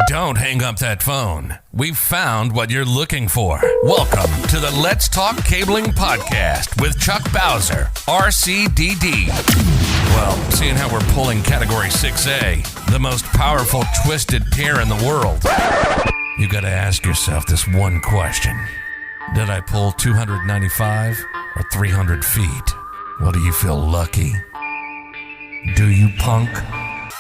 Don't hang up that phone. We've found what you're looking for. Welcome to the Let's Talk Cabling Podcast with Chuck Bowser, RCDD. Well, seeing how we're pulling Category 6A, the most powerful twisted pair in the world, you gotta ask yourself this one question. Did I pull 295 or 300 feet? Well, do you feel lucky? Do you, punk?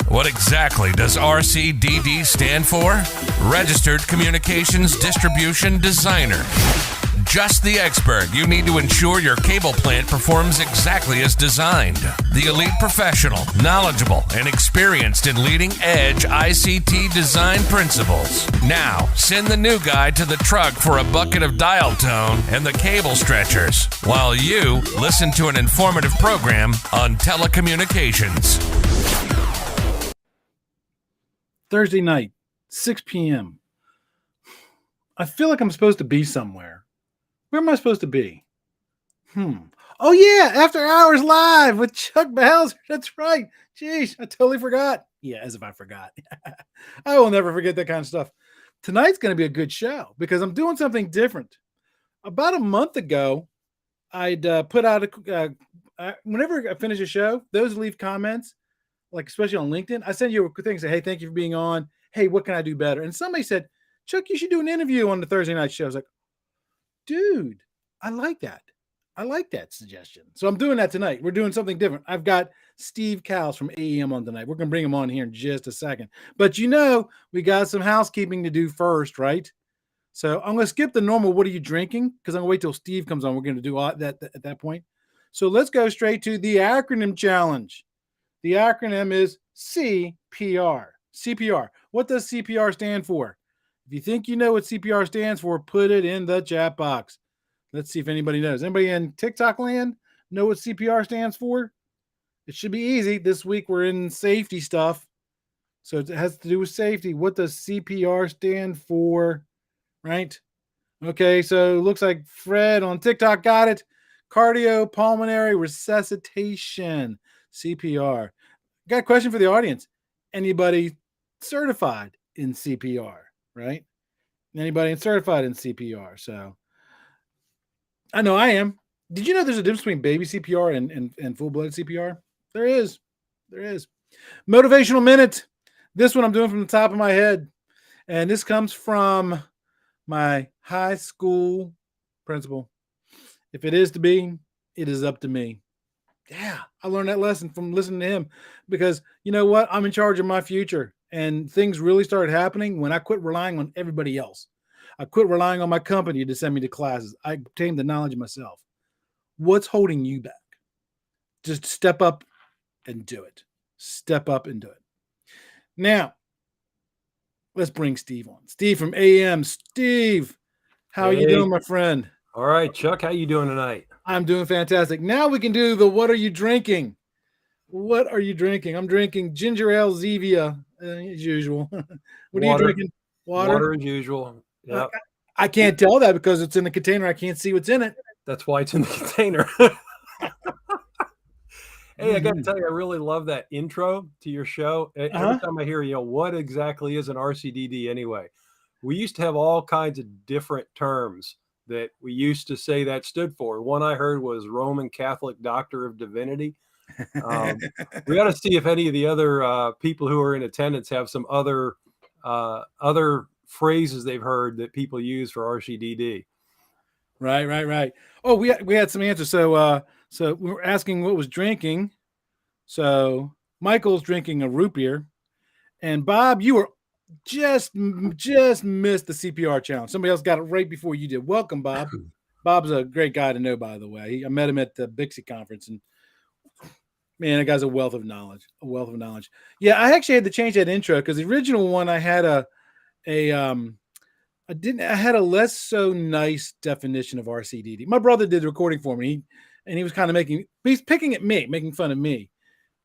What exactly does RCDD stand for? Registered Communications Distribution Designer. Just the expert you need to ensure your cable plant performs exactly as designed. The elite professional, knowledgeable, and experienced in leading-edge ICT design principles. Now, send the new guy to the truck for a bucket of dial tone and the cable stretchers, while you listen to an informative program on telecommunications. Thursday night, 6 p.m. I feel like I'm supposed to be somewhere. Where am I supposed to be? Oh, yeah, After Hours Live with Chuck Bowser. That's right. Jeez, I totally forgot. Yeah, as if I forgot. I will never forget that kind of stuff. Tonight's going to be a good show because I'm doing something different. About a month ago, I'd put out whenever I finish a show, those who leave comments, like especially on LinkedIn, I send you a thing, say, hey, thank you for being on. Hey, what can I do better? And somebody said, Chuck, you should do an interview on the Thursday night show. I was like, dude, I like that. I like that suggestion. So I'm doing that tonight. We're doing something different. I've got Steve Cowles from AEM on tonight. We're going to bring him on here in just a second. But we got some housekeeping to do first, right? So I'm going to skip the normal, what are you drinking? Because I'm going to wait till Steve comes on. We're going to do all that at that point. So let's go straight to the acronym challenge. The acronym is CPR. CPR. What does CPR stand for? If you think you know what CPR stands for, put it in the chat box. Let's see if anybody knows. Anybody in TikTok land know what CPR stands for? It should be easy. This week we're in safety stuff. So it has to do with safety. What does CPR stand for? Right? Okay, so it looks like Fred on TikTok got it. Cardiopulmonary resuscitation. CPR. Got a question for the audience. Anybody certified in CPR, right? Anybody certified in CPR? So I know I am. Did you know there's a difference between baby CPR and full-blooded CPR? There is. Motivational minute. This one I'm doing from the top of my head. And this comes from my high school principal. If it is to be, it is up to me. Yeah, I learned that lesson from listening to him because you know what? I'm in charge of my future. And things really started happening when I quit relying on everybody else. I quit relying on my company to send me to classes. I obtained the knowledge myself. What's holding you back? Just step up and do it. Step up and do it. Now, let's bring Steve on. Steve from AM. Steve, how are you doing, my friend? All right, Chuck, how you doing tonight? I'm doing fantastic. Now we can do the what are you drinking? What are you drinking? I'm drinking ginger ale Zevia as usual. What are you drinking? Water as usual. Yep. I can't tell that because it's in the container. I can't see what's in it. That's why it's in the container. Hey, I got to tell you, I really love that intro to your show. Every time I hear, what exactly is an RCDD anyway? We used to have all kinds of different terms that we used to say that stood for. One I heard was Roman Catholic Doctor of Divinity. We got to see if any of the other people who are in attendance have some other phrases they've heard that people use for RCDD. Right. Oh, we had some answers. So we were asking what was drinking. So Michael's drinking a root beer, and Bob, you were just missed the CPR challenge. Somebody else got it right before you did. Welcome, Bob. Bob's a great guy to know, by the way. I met him at the Bixie conference, and man, that guy's a wealth of knowledge. Yeah, I actually had to change that intro because the original one I had I had a less so nice definition of RCDD. My brother did the recording for me, and he was kind of he's picking at me, making fun of me.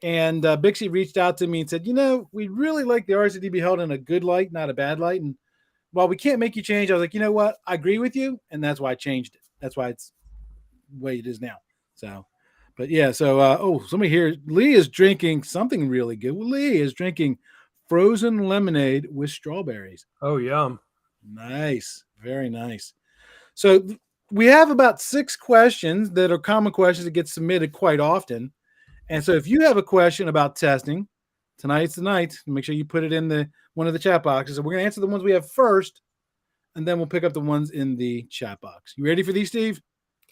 And Bixie reached out to me and said, we'd really like the RCD be held in a good light, not a bad light. And while we can't make you change, I was like, you know what? I agree with you. And that's why I changed it. That's why it's the way it is now. So, but yeah. So, somebody here, Lee is drinking something really good. Lee is drinking frozen lemonade with strawberries. Oh, yum. Nice. Very nice. So we have about 6 questions that are common questions that get submitted quite often. And so if you have a question about testing, tonight's the night. Make sure you put it in one of the chat boxes. So we're going to answer the ones we have first, and then we'll pick up the ones in the chat box. You ready for these, Steve?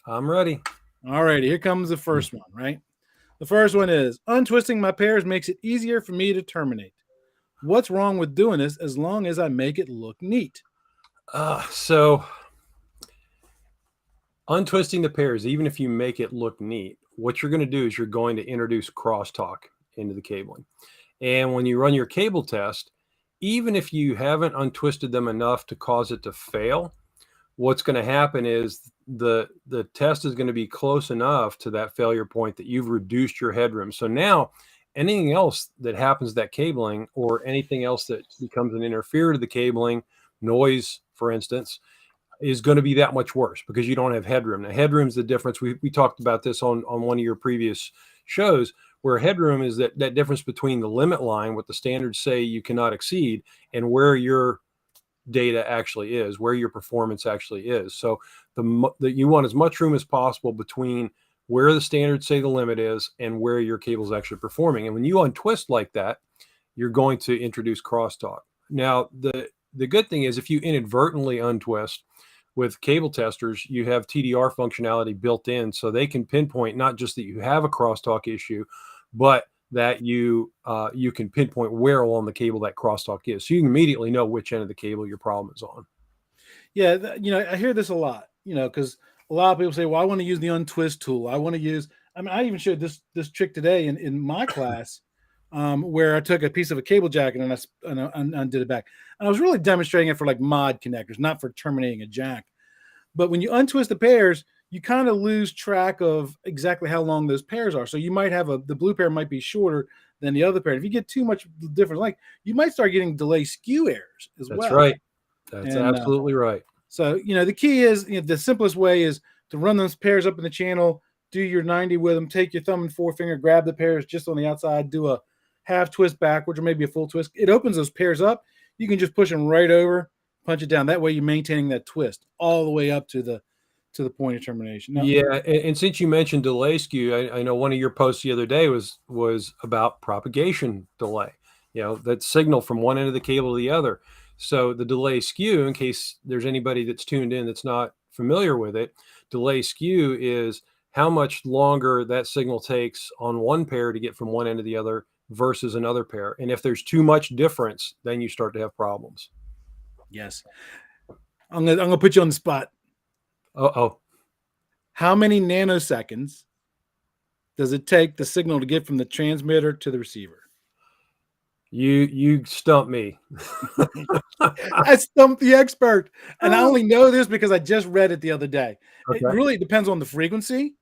I'm ready. All righty. Here comes the first one, right? The first one is, untwisting my pairs makes it easier for me to terminate. What's wrong with doing this as long as I make it look neat? So untwisting the pairs, even if you make it look neat, what you're going to do is you're going to introduce crosstalk into the cabling. And when you run your cable test, even if you haven't untwisted them enough to cause it to fail, what's going to happen is the test is going to be close enough to that failure point that you've reduced your headroom. So now anything else that happens to that cabling, or anything else that becomes an interferer to the cabling, noise, for instance, is going to be that much worse because you don't have headroom. Now, headroom's the difference. We talked about this on one of your previous shows, where headroom is that difference between the limit line, what the standards say you cannot exceed, and where your data actually is, where your performance actually is. So you want as much room as possible between where the standards say the limit is and where your cable is actually performing. And when you untwist like that, you're going to introduce crosstalk. Now, the good thing is if you inadvertently untwist, with cable testers, you have TDR functionality built in, so they can pinpoint not just that you have a crosstalk issue, but that you can pinpoint where along the cable that crosstalk is. So you can immediately know which end of the cable your problem is on. Yeah, I hear this a lot, because a lot of people say, well, I want to use the untwist tool. I want to use, I even showed this trick today in my class, where I took a piece of a cable jacket and I undid it back. And I was really demonstrating it for like mod connectors, not for terminating a jack. But when you untwist the pairs, you kind of lose track of exactly how long those pairs are. So you might have the blue pair might be shorter than the other pair. If you get too much difference, like you might start getting delay skew errors as well. That's right. That's absolutely right. So, the key is, the simplest way is to run those pairs up in the channel, do your 90 with them, take your thumb and forefinger, grab the pairs just on the outside, do a half twist backwards or maybe a full twist. It opens those pairs up. You can just push them right over, punch it down. That way you're maintaining that twist all the way up to the point of termination. Now, yeah, and since you mentioned delay skew, I know one of your posts the other day was about propagation delay. That signal from one end of the cable to the other. So the delay skew, in case there's anybody that's tuned in that's not familiar with it, delay skew is how much longer that signal takes on one pair to get from one end to the other versus another pair. And if there's too much difference, then you start to have problems. Yes. I'm gonna put you on the spot. How many nanoseconds does it take the signal to get from the transmitter to the receiver? You stumped me. I stumped the expert. And I only know this because I just read it the other day. Okay. It really depends on the frequency,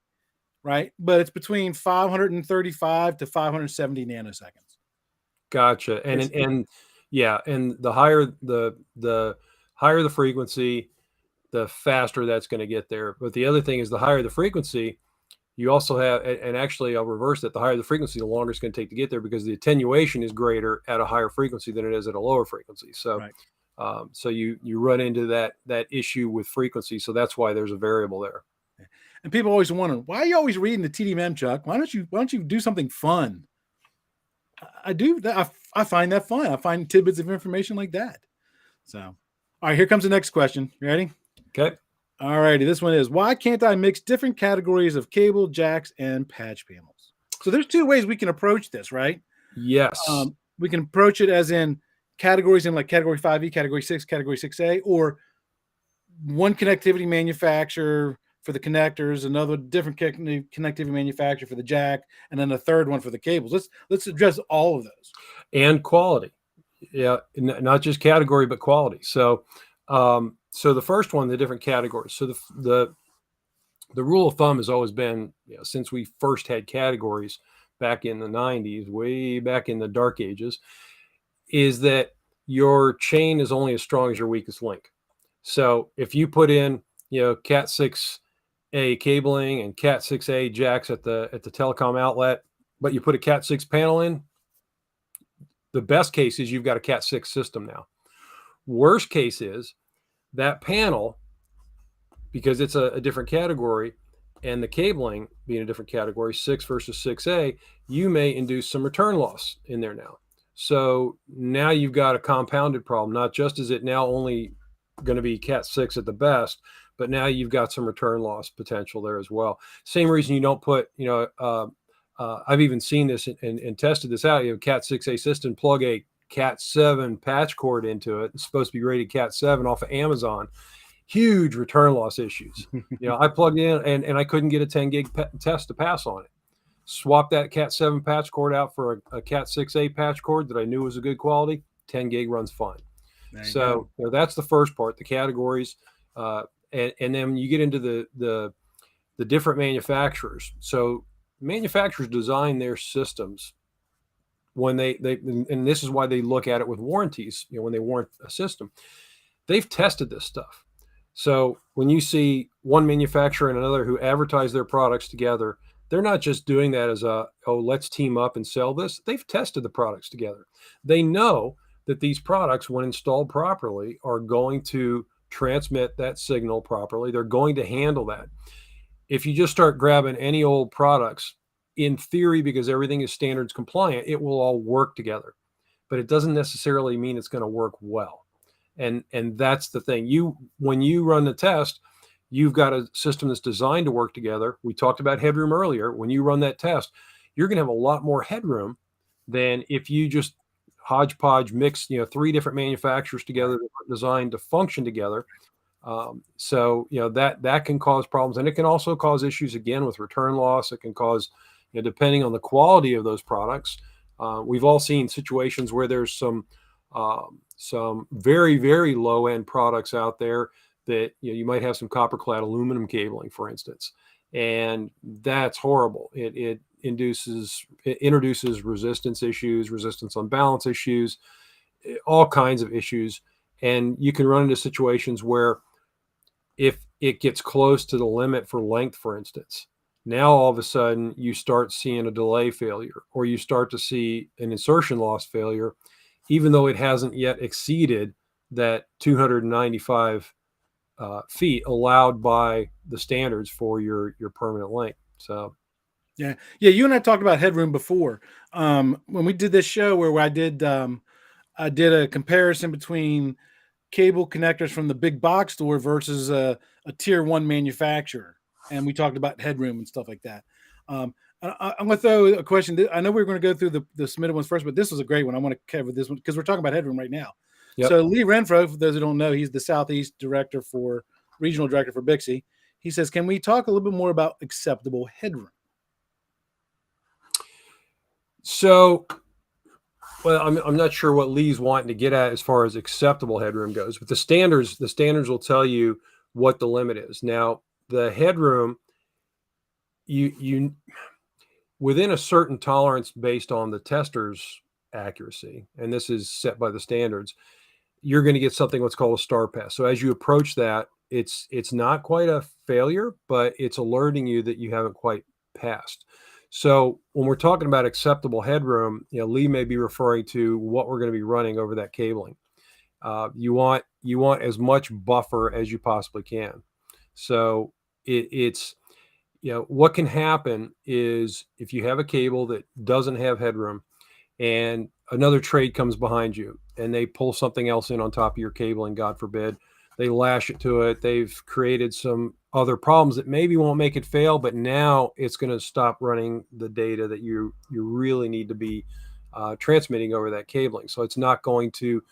right? But it's between 535 to 570 nanoseconds. Gotcha. And the higher the frequency, the faster that's going to get there. But the other thing is, the higher the frequency, you also have, and actually I'll reverse that, the higher the frequency, the longer it's going to take to get there, because the attenuation is greater at a higher frequency than it is at a lower frequency. So, right. So you run into that issue with frequency. So that's why there's a variable there. And people always wonder, why are you always reading the TDM, Chuck? Why don't you do something fun? I do that. I find that fun. I find tidbits of information like that. So, all right, here comes the next question. You ready? Okay. All righty. This one is, why can't I mix different categories of cable, jacks, and patch panels? So there's 2 ways we can approach this, right? Yes. We can approach it as in categories in like category 5E, category 6, category 6A, or one connectivity manufacturer for the connectors, another different connectivity manufacturer for the jack, and then a third one for the cables. Let's address all of those. And quality. Yeah, not just category, but quality. So so the first one, the different categories. So the rule of thumb has always been, since we first had categories back in the 90s, way back in the dark ages, is that your chain is only as strong as your weakest link. So if you put in, Cat 6A cabling and Cat 6A jacks at the telecom outlet, but you put a Cat 6 panel in, the best case is you've got a Cat 6 system now. Worst case is that panel, because it's a different category, and the cabling being a different category, 6 versus 6A, you may induce some return loss in there now. So now you've got a compounded problem. Not just is it now only going to be Cat 6 at the best, but now you've got some return loss potential there as well. Same reason you don't put, I've even seen this and tested this out. You have Cat 6A system, plug a Cat 7 patch cord into it. It's supposed to be rated Cat 7 off of Amazon. Huge return loss issues. I plugged in and I couldn't get a 10 gig test to pass on it. Swap that Cat 7 patch cord out for a Cat 6A patch cord that I knew was a good quality. 10 gig runs fine. So that's the first part, the categories. And then you get into the different manufacturers. So manufacturers design their systems when they and this is why they look at it with warranties, when they warrant a system. They've tested this stuff. So when you see one manufacturer and another who advertise their products together, they're not just doing that as let's team up and sell this. They've tested the products together. They know that these products, when installed properly, are going to transmit that signal properly. They're going to handle that. If you just start grabbing any old products, in theory, because everything is standards compliant, it will all work together. But it doesn't necessarily mean it's going to work well. And that's the thing. When you run the test, you've got a system that's designed to work together. We talked about headroom earlier. When you run that test, you're going to have a lot more headroom than if you just hodgepodge mix, 3 different manufacturers together that are designed to function together. So that can cause problems, and it can also cause issues again with return loss. It can cause, depending on the quality of those products. We've all seen situations where there's some very, very low end products out there that you might have some copper clad aluminum cabling, for instance, and that's horrible. It introduces resistance issues, resistance on balance issues, all kinds of issues. And you can run into situations where if it gets close to the limit for length, for instance, now all of a sudden you start seeing a delay failure, or you start to see an insertion loss failure, even though it hasn't yet exceeded that 295 feet allowed by the standards for your permanent length. So, yeah. You and I talked about headroom before. When we did this show where I did a comparison between cable connectors from the big box store versus a tier 1 manufacturer, and we talked about headroom and stuff like that. I'm going to throw a question. I know we're going to go through the submitted ones first, but this was a great one. I want to cover this one because we're talking about headroom right now. Yep. So Lee Renfro, for those who don't know, he's the Southeast regional director for Bixby. He says, can we talk a little bit more about acceptable headroom? So, well, I'm not sure what Lee's wanting to get at as far as acceptable headroom goes, but the standards will tell you what the limit is. Now, the headroom, you within a certain tolerance based on the tester's accuracy, and this is set by the standards, you're going to get something what's called a star pass. So as you approach that, it's not quite a failure, but it's alerting you that you haven't quite passed. So when we're talking about acceptable headroom, Lee may be referring to what we're going to be running over that cabling. You want as much buffer as you possibly can. So it's what can happen is if you have a cable that doesn't have headroom and another trade comes behind you and they pull something else in on top of your cabling, God forbid, they lash it to it. They've created some other problems that maybe won't make it fail, but now it's going to stop running the data that you really need to be transmitting over that cabling. So it's not going to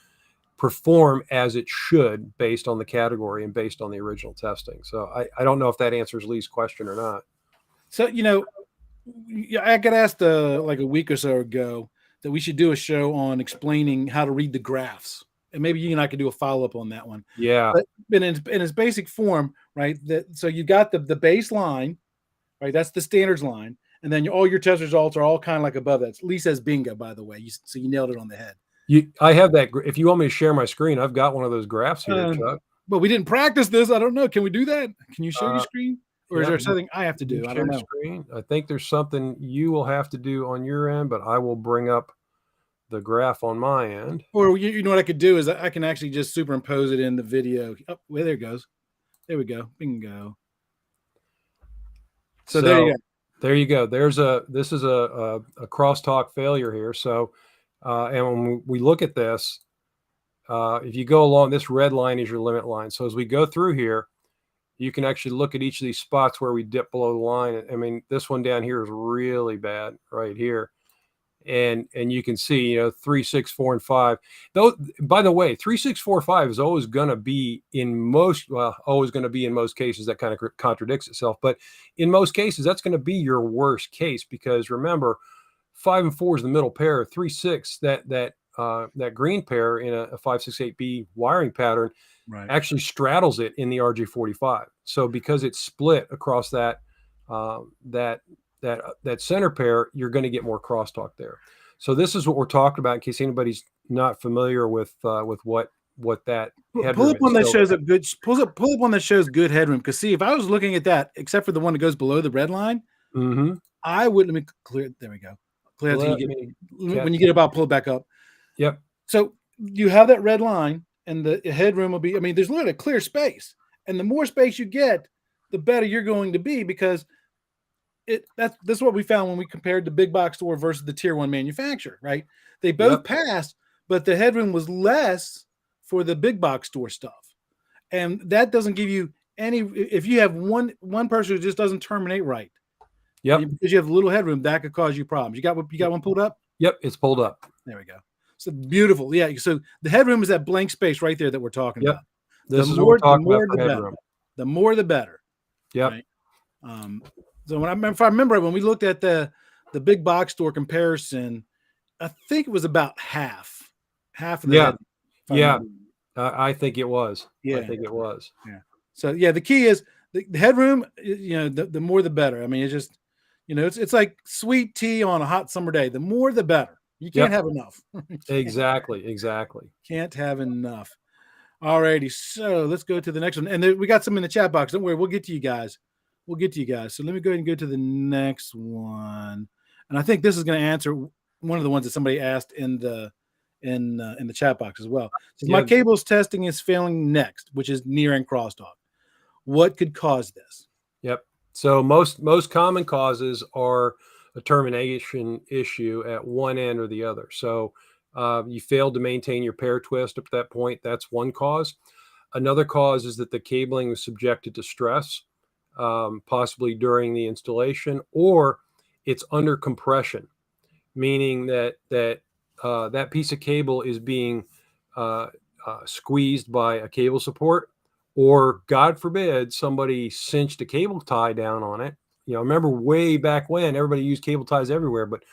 perform as it should based on the category and based on the original testing. So I don't know if that answers Lee's question or not. So, I got asked like a week or so ago that we should do a show on explaining how to read the graphs. And maybe you and I could do a follow-up on that one. Yeah. But in its basic form, right? So you got the baseline, right? That's the standards line. And then all your test results are all kind of like above that. Lee says bingo, by the way. So you nailed it on the head. I have that. If you want me to share my screen, I've got one of those graphs here, Chuck. But we didn't practice this. I don't know. Can we do that? Can you share your screen? Or is there something I have to do? I don't know. Screen. I think there's something you will have to do on your end, but I will bring up the graph on my end. Or you know what I could do is I can actually just superimpose it in the video. Oh, well, there it goes. There we go. Bingo. So there you go. There you go. This is a crosstalk failure here. So, and when we look at this, if you go along, this red line is your limit line. So as we go through here, you can actually look at each of these spots where we dip below the line. I mean, this one down here is really bad right here. And you can see, 3, 6, 4, and 5. Though, by the way, 3, 6, 4, 5 is always going to be always going to be in most cases. That kind of contradicts itself. But in most cases, that's going to be your worst case, because remember, 5 and 4 is the middle pair. 3, 6, that green pair in a 5, 6, 8B wiring pattern actually straddles it in the RJ45. So because it's split across that center pair, you're going to get more crosstalk there. So this is what we're talking about in case anybody's not familiar with what that headroom pull up one that shows pull up one that shows good headroom. Because see, if I was looking at that, except for the one that goes below the red line, I would, let me clear. There we go. Clear. When you get up, I'll pull it back up. Yep. So you have that red line, and the headroom will be. I mean, there's a lot of clear space, and the more space you get, the better you're going to be, because that's what we found when we compared the big box store versus the tier 1 manufacturer, right? They both passed, but the headroom was less for the big box store stuff. And that doesn't give you any, if you have one person who just doesn't terminate right. Because you have little headroom, that could cause you problems. You got one pulled up? Yep, it's pulled up. There we go. So beautiful. Yeah. So the headroom is that blank space right there that we're talking about. This is what we're talking about for headroom. Better. The more the better. Yep. Right? So if I remember when we looked at the big box store comparison, I think it was about half of the headroom. I think it was. Yeah. I think it was. Yeah. So the key is the headroom, the more the better. I mean, it's just, it's like sweet tea on a hot summer day. The more the better. You can't have enough. Exactly. Can't have enough. All righty. So let's go to the next one. And we got some in the chat box. Don't worry. We'll get to you guys. So let me go ahead and go to the next one. And I think this is going to answer one of the ones that somebody asked in the chat box as well. So my cables testing is failing next, which is near end crosstalk. What could cause this? Yep. So most common causes are a termination issue at one end or the other. So you failed to maintain your pair twist up to that point. That's one cause. Another cause is that the cabling was subjected to stress, possibly during the installation, or it's under compression, meaning that piece of cable is being squeezed by a cable support, or God forbid somebody cinched a cable tie down on it. Remember way back when everybody used cable ties everywhere, but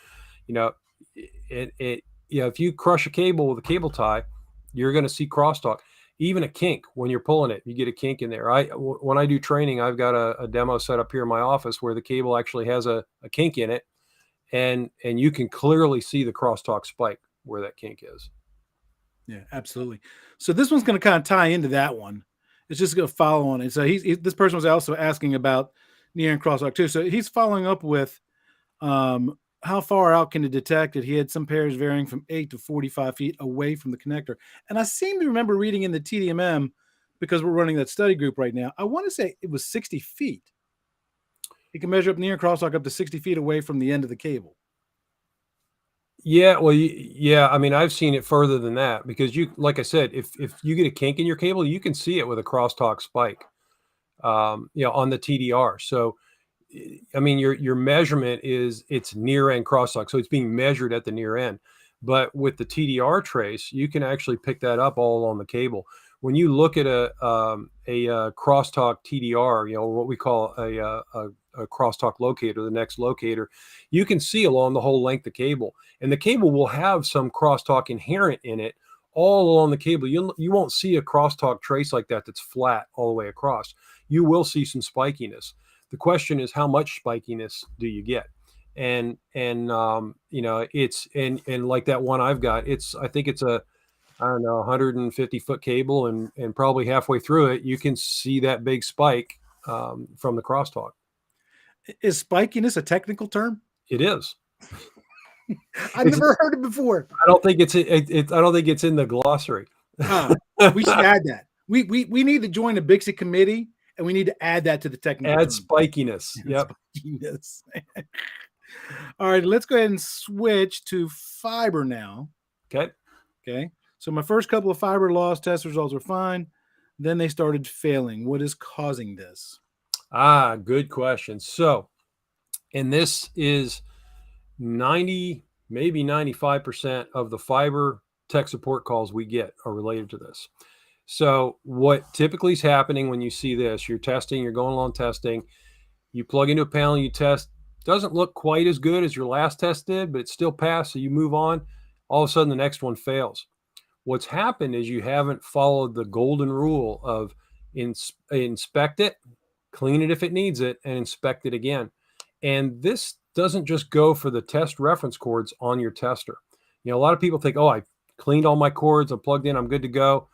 if you crush a cable with a cable tie, you're going to see crosstalk. Even a kink, when you're pulling it, you get a kink in there. When I do training, I've got a demo set up here in my office where the cable actually has a kink in it, and you can clearly see the crosstalk spike where that kink is. Yeah, absolutely. So this one's going to kind of tie into that one. It's just going to follow on it. So this person was also asking about near and crosstalk too. So he's following up with how far out can it detect it? He had some pairs varying from 8 to 45 feet away from the connector. And I seem to remember reading in the TDMM, because we're running that study group right now, I want to say it was 60 feet. You can measure up near and crosstalk up to 60 feet away from the end of the cable. Yeah, well, yeah. I mean, I've seen it further than that, because like I said, if you get a kink in your cable, you can see it with a crosstalk spike, on the TDR. So, I mean, your measurement it's near end crosstalk, so it's being measured at the near end. But with the TDR trace, you can actually pick that up all along the cable. When you look at a crosstalk TDR, what we call a crosstalk locator, the next locator, you can see along the whole length of cable, and the cable will have some crosstalk inherent in it all along the cable. You won't see a crosstalk trace like that that's flat all the way across. You will see some spikiness. The question is, how much spikiness do you get? And it's like that one I've got, I think it's a 150 foot cable, and probably halfway through it, you can see that big spike from the crosstalk. Is spikiness a technical term? It is. I've never heard it before. I don't think it's I don't think it's in the glossary. We should add that. We need to join the Bixie committee, and we need to add that to the technical. Add term. spikiness. Yep. Spikiness. All right, let's go ahead and switch to fiber now. Okay. So my first couple of fiber loss test results were fine. Then they started failing. What is causing this? Good question. So, and this is 90, maybe 95% of the fiber tech support calls we get are related to this. So what typically is happening when you see this, you're testing, you're going along testing, you plug into a panel, you test, doesn't look quite as good as your last test did, but it still passed. So you move on. All of a sudden, the next one fails. What's happened is you haven't followed the golden rule of inspect it, clean it if it needs it, and inspect it again. And this doesn't just go for the test reference cords on your tester. A lot of people think, oh, I cleaned all my cords, I'm plugged in, I'm good to go.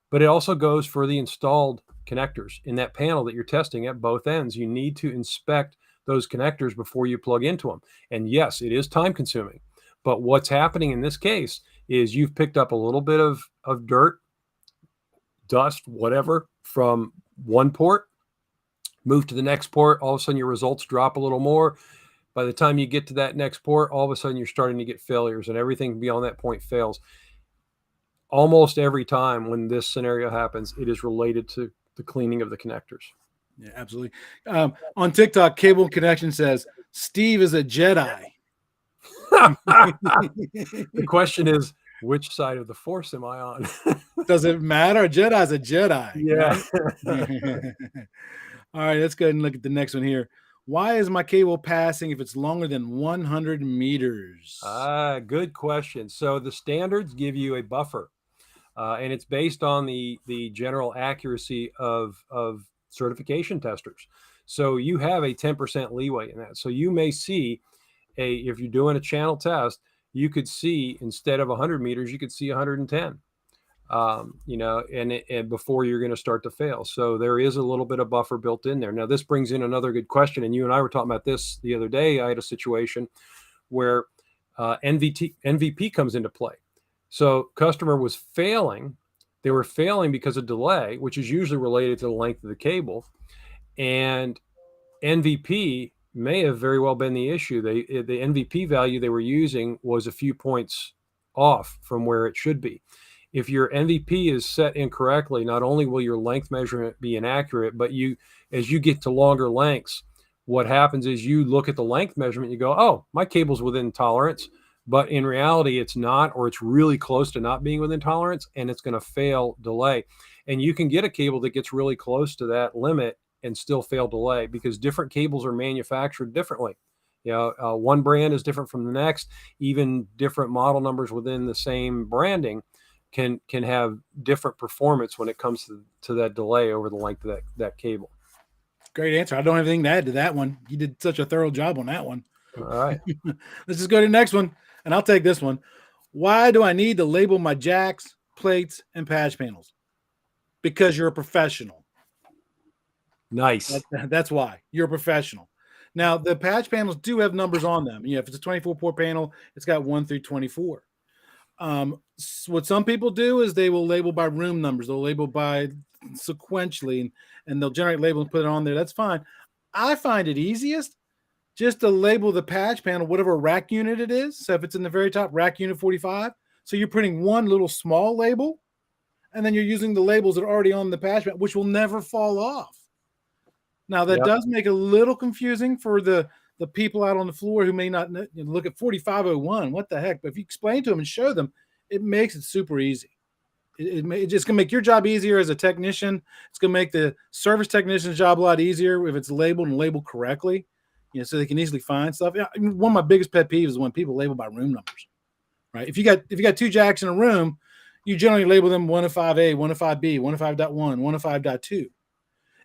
But it also goes for the installed connectors in that panel that you're testing at both ends. You need to inspect those connectors before you plug into them. And yes, it is time consuming. But what's happening in this case is you've picked up a little bit of dirt, dust, whatever, from one port, move to the next port, all of a sudden your results drop a little more. By the time you get to that next port, all of a sudden you're starting to get failures, and everything beyond that point fails. Almost every time when this scenario happens, it is related to the cleaning of the connectors. Yeah, absolutely. On TikTok, Cable Connection says, Steve is a Jedi. The question is, which side of the Force am I on? Does it matter? A Jedi's a Jedi. Yeah. Right? All right, let's go ahead and look at the next one here. Why is my cable passing if it's longer than 100 meters? Good question. So the standards give you a buffer, and it's based on the general accuracy of certification testers. So you have a 10% leeway in that. So you may see if you're doing a channel test, you could see, instead of 100 meters, you could see 110. And before you're going to start to fail. So there is a little bit of buffer built in there. Now, this brings in another good question. And you and I were talking about this the other day. I had a situation where NVP comes into play. So customer was failing. They were failing because of delay, which is usually related to the length of the cable. And NVP may have very well been the issue. The NVP value they were using was a few points off from where it should be. If your NVP is set incorrectly, not only will your length measurement be inaccurate, but as you get to longer lengths, what happens is you look at the length measurement, you go, oh, my cable's within tolerance, but in reality it's not, or it's really close to not being within tolerance, and it's going to fail delay. And you can get a cable that gets really close to that limit and still fail delay, because different cables are manufactured differently. One brand is different from the next. Even different model numbers within the same branding can have different performance when it comes to that delay over the length of that cable. Great answer. I don't have anything to add to that one. You did such a thorough job on that one. All right. Let's just go to the next one, and I'll take this one. Why do I need to label my jacks, plates, and patch panels? Because you're a professional. Nice. That's why. You're a professional. Now, the patch panels do have numbers on them. If it's a 24-port panel, it's got 1 through 24. What some people do is they will label by room numbers. They'll label by sequentially, and they'll generate labels and put it on there. That's fine. I find it easiest just to label the patch panel, whatever rack unit it is. So if it's in the very top, rack unit 45. So you're putting one little small label, and then you're using the labels that are already on the patch panel, which will never fall off. Now, that does make it a little confusing for the people out on the floor who may not look at 4501. What the heck? But if you explain to them and show them, it makes it super easy. It's just going to make your job easier as a technician. It's going to make the service technician's job a lot easier if it's labeled and labeled correctly, so they can easily find stuff. One of my biggest pet peeves is when people label by room numbers, right? If you got two jacks in a room, you generally label them 105A, 105B, 105.1, 105.2.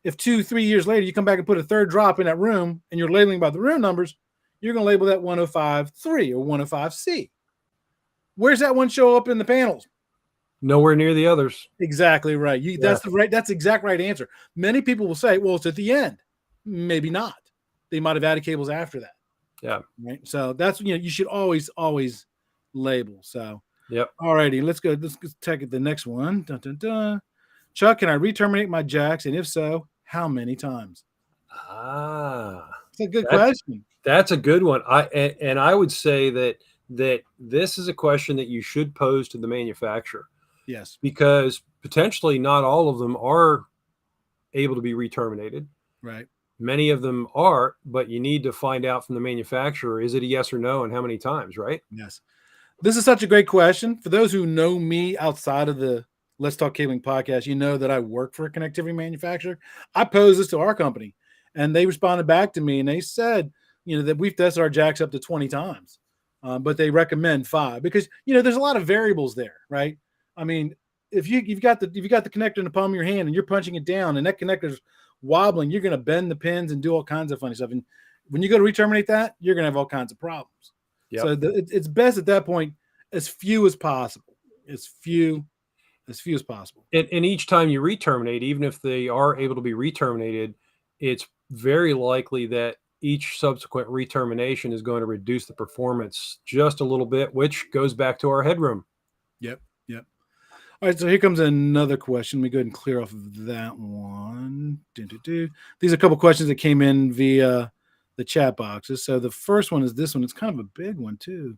If 2-3 years later you come back and put a third drop in that room and you're labeling by the room numbers, you're going to label that 105.3 or 105C. Where's that one show up in the panels? Nowhere near the others. Exactly right. That's the exact right answer. Many people will say, well, it's at the end. Maybe not. They might have added cables after that. Yeah. Right. So that's, you should always label. So, Yep. all righty, let's go. Let's take the next one. Dun, dun, dun. Chuck, can I re-terminate my jacks? And if so, how many times? It's a good question. That's a good one. I would say that this is a question that you should pose to the manufacturer. Yes. Because potentially not all of them are able to be re-terminated. Right. Many of them are, but you need to find out from the manufacturer, is it a yes or no and how many times, right? Yes. This is such a great question. For those who know me outside of the Let's Talk Cabling podcast, you know that I work for a connectivity manufacturer. I posed this to our company, and they responded back to me, and they said, that we've tested our jacks up to 20 times, but they recommend 5 because there's a lot of variables there, right? I mean, if you've got the connector in the palm of your hand and you're punching it down, and that connector's wobbling, you're going to bend the pins and do all kinds of funny stuff. And when you go to re-terminate that, you're going to have all kinds of problems. Yep. So it's best at that point as few as possible, as few as possible. And each time you re-terminate, even if they are able to be re-terminated, it's very likely that each subsequent re-termination is going to reduce the performance just a little bit, which goes back to our headroom. Yep. All right, so here comes another question. Let me go ahead and clear off of that one. These are a couple questions that came in via the chat boxes. So the first one is this one. It's kind of a big one too.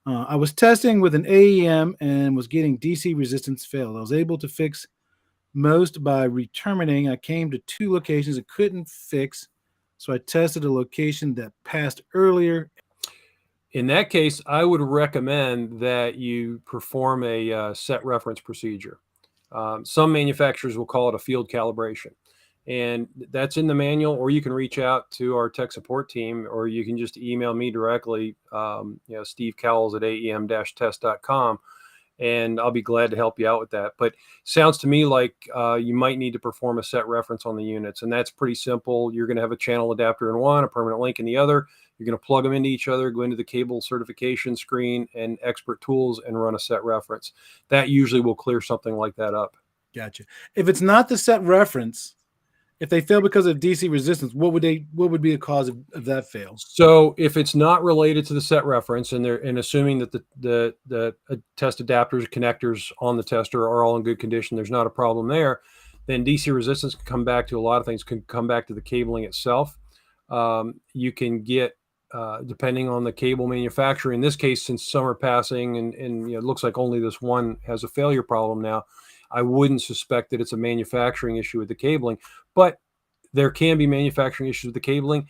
I was testing with an AEM and was getting DC resistance failed. I was able to fix most by re-terminating. I came to 2 locations and couldn't fix, so I tested a location that passed earlier. In that case, I would recommend that you perform a set reference procedure. Some manufacturers will call it a field calibration. And that's in the manual, or you can reach out to our tech support team, or you can just email me directly, Steve Cowles at aem-test.com, and I'll be glad to help you out with that. But sounds to me like you might need to perform a set reference on the units, and that's pretty simple. You're going to have a channel adapter in one, a permanent link in the other. You're going to plug them into each other, go into the cable certification screen and expert tools, and run a set reference. That usually will clear something like that up. Gotcha. If it's not the set reference, if they fail because of DC resistance, what would be the cause of that fail? So if it's not related to the set reference, and assuming that the test adapters, connectors on the tester are all in good condition, there's not a problem there, then DC resistance can come back to a lot of things. Can come back to the cabling itself. You can get, depending on the cable manufacturer, in this case, since some are passing and it looks like only this one has a failure problem now, I wouldn't suspect that it's a manufacturing issue with the cabling, but there can be manufacturing issues with the cabling.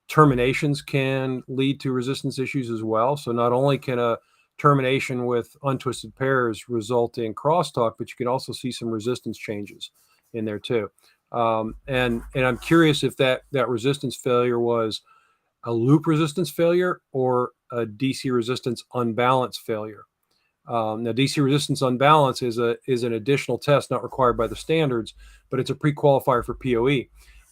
Terminations can lead to resistance issues as well. So not only can a termination with untwisted pairs result in crosstalk, but you can also see some resistance changes in there too. And I'm curious if that resistance failure was a loop resistance failure or a DC resistance unbalance failure. Now, DC resistance unbalance is an additional test not required by the standards, but it's a pre-qualifier for POE,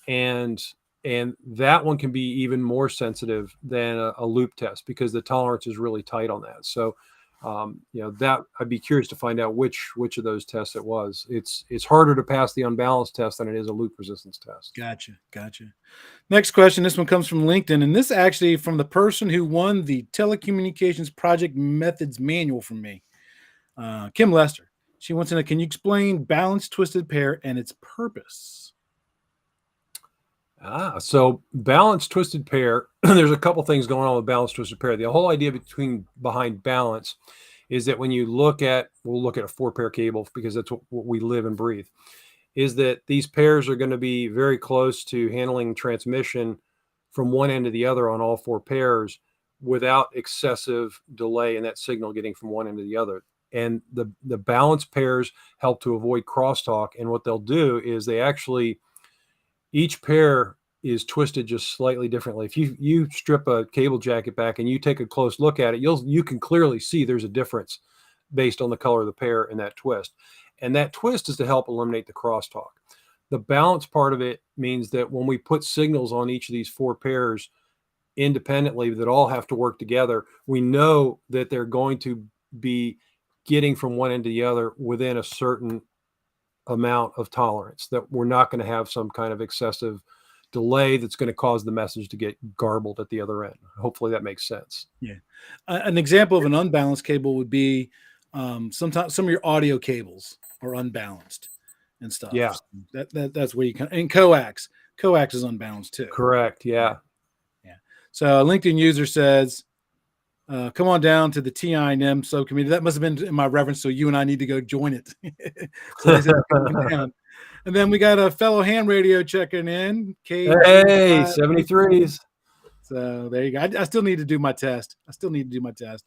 and that one can be even more sensitive than a loop test because the tolerance is really tight on that. So, that I'd be curious to find out which of those tests it was. It's harder to pass the unbalanced test than it is a loop resistance test. Gotcha. Next question. This one comes from LinkedIn, and this actually from the person who won the telecommunications project methods manual from me, Kim Lester. She wants to know, can you explain balanced twisted pair and its purpose? So balanced twisted pair, there's a couple things going on with balanced twisted pair. The whole idea behind balance is that when you we'll look at a 4-pair cable because that's what we live and breathe, is that these pairs are going to be very close to handling transmission from one end to the other on all 4 pairs without excessive delay in that signal getting from one end to the other. And the balanced pairs help to avoid crosstalk. And what they'll do is each pair is twisted just slightly differently. If you strip a cable jacket back and you take a close look at it, you can clearly see there's a difference based on the color of the pair and that twist. And that twist is to help eliminate the crosstalk. The balance part of it means that when we put signals on each of these 4 pairs independently that all have to work together, we know that they're going to be getting from one end to the other within a certain amount of tolerance, that we're not going to have some kind of excessive delay that's going to cause the message to get garbled at the other end. Hopefully that makes sense. Yeah. An example of an unbalanced cable would be sometimes some of your audio cables are unbalanced and stuff. Yeah. So that's where you can, and coax is unbalanced too. Correct. Yeah. Yeah. So a LinkedIn user says, come on down to the TI&M subcommittee. That must have been in my reference. So you and I need to go join it. So they said, come on down. And then we got a fellow ham radio checking in. Hey, 73s. So there you go. I still need to do my test.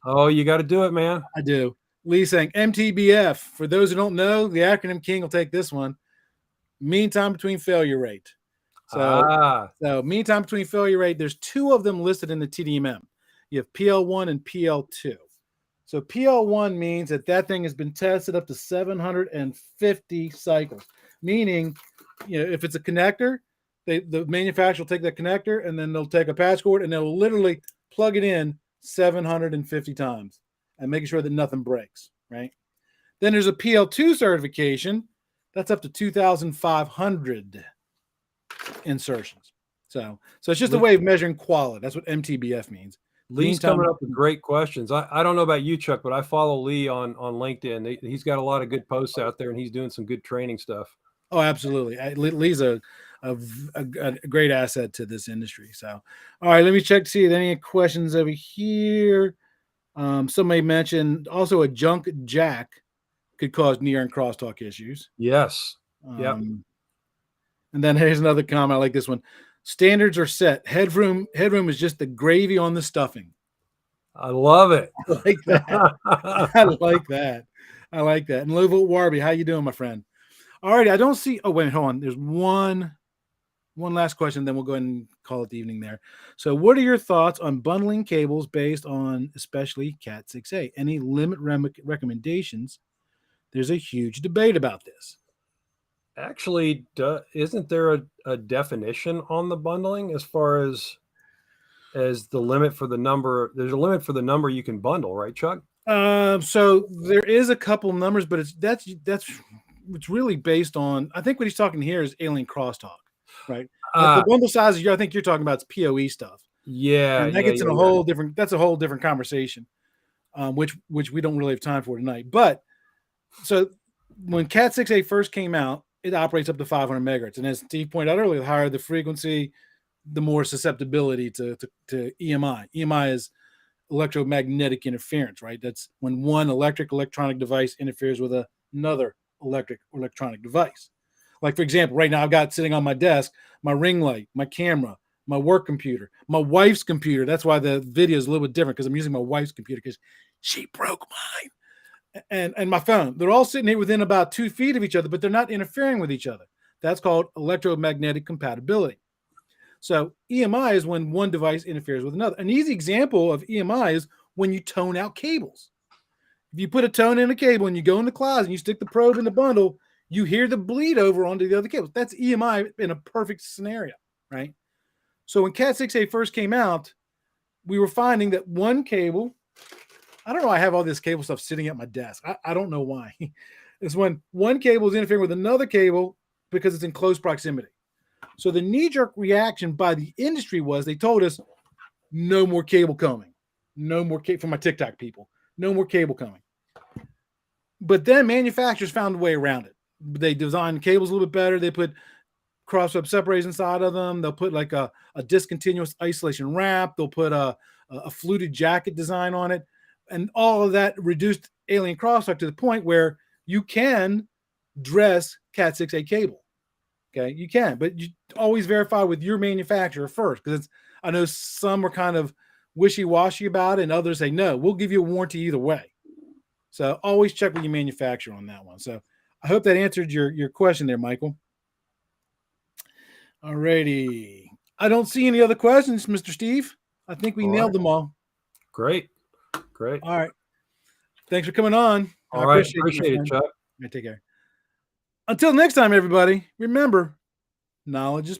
Oh, you got to do it, man. I do. Lee saying MTBF. For those who don't know, the acronym king will take this one. Mean time between failure rate. So mean time between failure rate, there's two of them listed in the TDMM. You have PL1 and PL2. So PL1 means that thing has been tested up to 750 cycles, meaning, if it's a connector, the manufacturer will take that connector and then they'll take a patch cord and they'll literally plug it in 750 times and making sure that nothing breaks, right? Then there's a PL2 certification. That's up to 2,500 insertions. So it's just a way of measuring quality. That's what MTBF means. Lee's coming up with great questions. I don't know about you, Chuck, but I follow Lee on LinkedIn. He's got a lot of good posts out there, and he's doing some good training stuff. Oh, absolutely. Lee's a great asset to this industry. So, all right, let me check to see if any questions over here. Somebody mentioned also a junk jack could cause near and crosstalk issues. Yes. Yep. And then here's another comment. I like this one. Standards are set. Headroom is just the gravy on the stuffing. I love it. I like that. I like that. And Low Volt Warby, how you doing, my friend? All right. I don't see. Oh, wait, hold on. There's one last question, then we'll go ahead and call it the evening there. So what are your thoughts on bundling cables based on especially Cat 6A? Any limit recommendations? There's a huge debate about this. Actually, isn't there a definition on the bundling as far as the limit for the number? There's a limit for the number you can bundle, right, Chuck? So there is a couple numbers, but it's really based on, I think what he's talking here is alien crosstalk, right? The bundle sizes, I think you're talking about is PoE stuff. Yeah. And that gets in a whole different conversation, which we don't really have time for tonight. But so when Cat 6A first came out, it operates up to 500 megahertz. And as Steve pointed out earlier, the higher the frequency, the more susceptibility to EMI. EMI is electromagnetic interference, right? That's when one electronic device interferes with another electronic device. Like, for example, right now I've got sitting on my desk my ring light, my camera, my work computer, my wife's computer. That's why the video is a little bit different, because I'm using my wife's computer because she broke mine. And my phone. They're all sitting here within about 2 feet of each other, but they're not interfering with each other. That's called electromagnetic compatibility. So EMI is when one device interferes with another. An easy example of EMI is when you tone out cables. If you put a tone in a cable and you go in the closet and you stick the probe in the bundle, you hear the bleed over onto the other cables. That's EMI in a perfect scenario, right? So when Cat 6A first came out, we were finding that one cable, I don't know, I have all this cable stuff sitting at my desk. I don't know why. It's when one cable is interfering with another cable because it's in close proximity. So the knee-jerk reaction by the industry was they told us no more cable coming. No more cable, for my TikTok people. No more cable coming. But then manufacturers found a way around it. They designed cables a little bit better. They put cross-web separators inside of them. They'll put like a discontinuous isolation wrap. They'll put a fluted jacket design on it. And all of that reduced alien crosstalk to the point where you can dress Cat 6A cable. Okay, you can, but you always verify with your manufacturer first, because I know some are kind of wishy-washy about it, and others say, no, we'll give you a warranty either way. So always check with your manufacturer on that one. So I hope that answered your question there, Michael. All righty. I don't see any other questions, Mr. Steve. I think we nailed them all. Great. All right. Thanks for coming on. All right. Appreciate it, Chuck. Take care. Until next time, everybody, remember, knowledge is